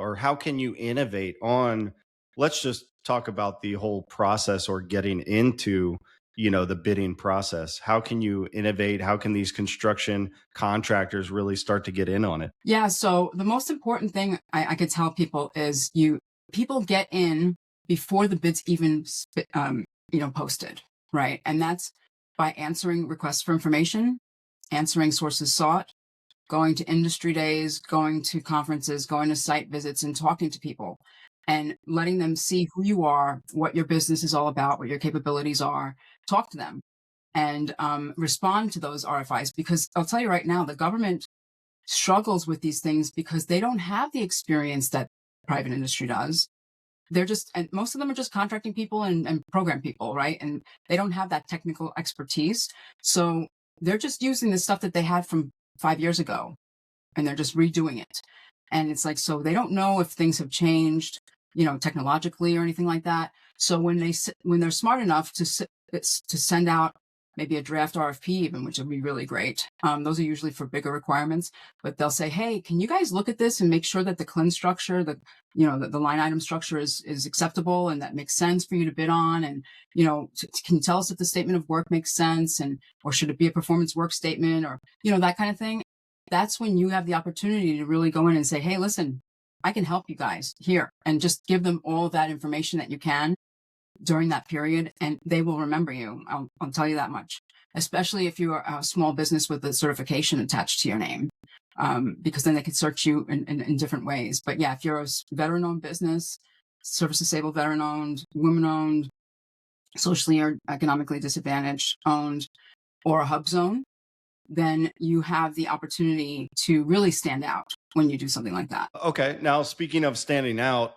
or how can you innovate on, let's just talk about the whole process or getting into, the bidding process. How can you innovate? How can these construction contractors really start to get in on it? Yeah. So the most important thing I could tell people is people get in before the bids even, posted, right? And that's by answering requests for information, answering sources sought, going to industry days, going to conferences, going to site visits and talking to people and letting them see who you are, what your business is all about, what your capabilities are. Talk to them and respond to those RFIs, because I'll tell you right now, the government struggles with these things because they don't have the experience that private industry does. And most of them are just contracting people and program people, right? And they don't have that technical expertise. So they're just using the stuff that they had from 5 years ago and they're just redoing it. And it's like, so they don't know if things have changed, technologically or anything like that. So when they're smart enough to send out maybe a draft RFP even, which would be really great. Those are usually for bigger requirements, but they'll say, hey, can you guys look at this and make sure that the CLIN structure, the line item structure is acceptable and that makes sense for you to bid on? And, can you tell us if the statement of work makes sense or should it be a performance work statement or, that kind of thing? That's when you have the opportunity to really go in and say, hey, listen, I can help you guys here, and just give them all of that information that you can during that period, and they will remember you. I'll tell you that much, especially if you are a small business with a certification attached to your name, because then they can search you in different ways. But yeah, if you're a veteran-owned business, service-disabled veteran-owned, women-owned, socially or economically disadvantaged owned, or a hub zone, then you have the opportunity to really stand out when you do something like that. Okay. Now, speaking of standing out,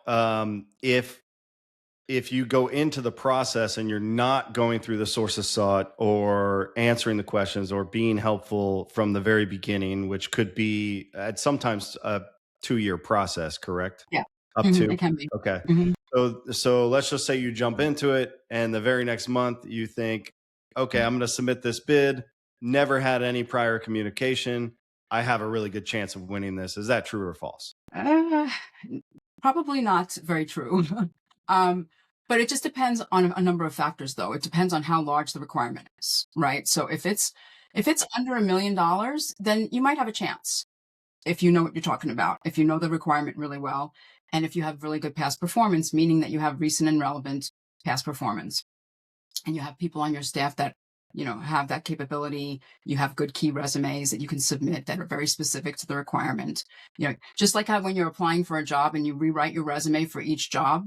if you go into the process and you're not going through the sources sought or answering the questions or being helpful from the very beginning, which could be at sometimes a 2-year process, correct? Yeah. Up to? It can be. Okay. hmm So let's just say you jump into it and the very next month you think, okay, I'm going to submit this bid, never had any prior communication. I have a really good chance of winning this. Is that true or false? Uh, Probably not very true. um, but it just depends on a number of factors, though. It depends on how large the requirement is, right? So if it's under $1 million, then you might have a chance if you know what you're talking about, if you know the requirement really well, and if you have really good past performance, meaning that you have recent and relevant past performance, and you have people on your staff that have that capability. You have good key resumes that you can submit that are very specific to the requirement. Just like how when you're applying for a job and you rewrite your resume for each job,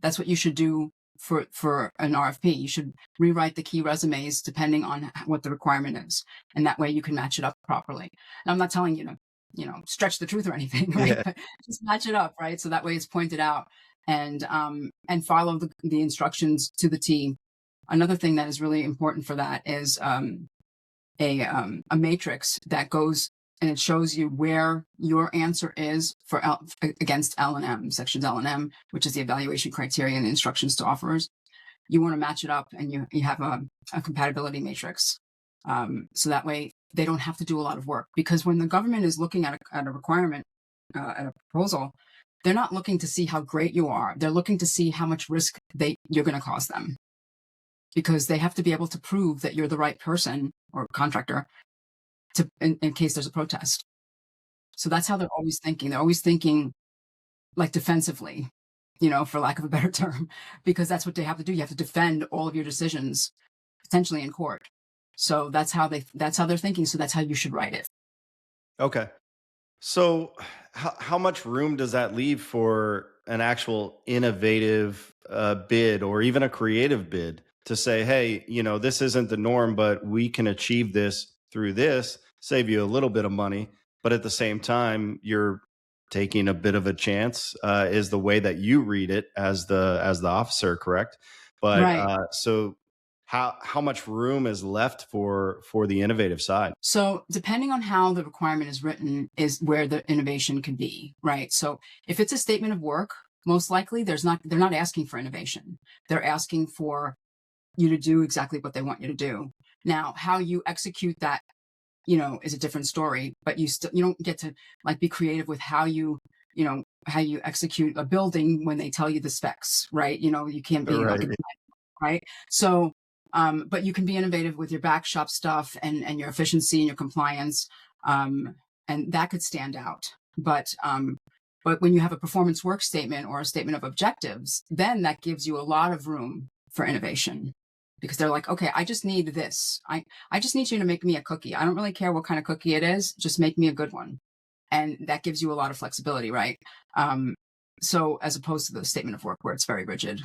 that's what you should do for an RFP. You should rewrite the key resumes depending on what the requirement is, and that way you can match it up properly. And I'm not telling you to stretch the truth or anything, right? Yeah. But just match it up, right? So that way it's pointed out, and follow the instructions to the T. Another thing that is really important for that is a matrix that goes and it shows you where your answer is against L&M, sections L&M, which is the evaluation criteria and instructions to offers. You want to match it up, and you have a compatibility matrix. So that way they don't have to do a lot of work, because when the government is looking at a requirement, at a proposal, they're not looking to see how great you are. They're looking to see how much risk you're going to cause them, because they have to be able to prove that you're the right person or contractor in case there's a protest. So that's how they're always thinking. They're always thinking like defensively, for lack of a better term, because that's what they have to do. You have to defend all of your decisions potentially in court. So that's how they're thinking. So that's how you should write it. Okay. So, how much room does that leave for an actual innovative bid or even a creative bid to say, hey, this isn't the norm, but we can achieve this through this, save you a little bit of money, but at the same time, you're taking a bit of a chance, is the way that you read it as the officer, correct? But Right. so how much room is left for the innovative side? So depending on how the requirement is written is where the innovation can be, right? So if it's a statement of work, most likely they're not asking for innovation. They're asking for you to do exactly what they want you to do. Now, how you execute that, is a different story, but you don't get to like be creative with how you how you execute a building when they tell you the specs, right? You can't be like Right. a right? So, but you can be innovative with your back shop stuff and your efficiency and your compliance, and that could stand out. But when you have a performance work statement or a statement of objectives, then that gives you a lot of room for innovation because they're like, okay, I just need this. I just need you to make me a cookie. I don't really care what kind of cookie it is. Just make me a good one. And that gives you a lot of flexibility, right? So as opposed to the statement of work where it's very rigid.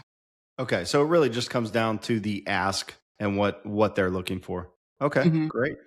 Okay, so it really just comes down to the ask and what they're looking for. Okay, Mhm. great.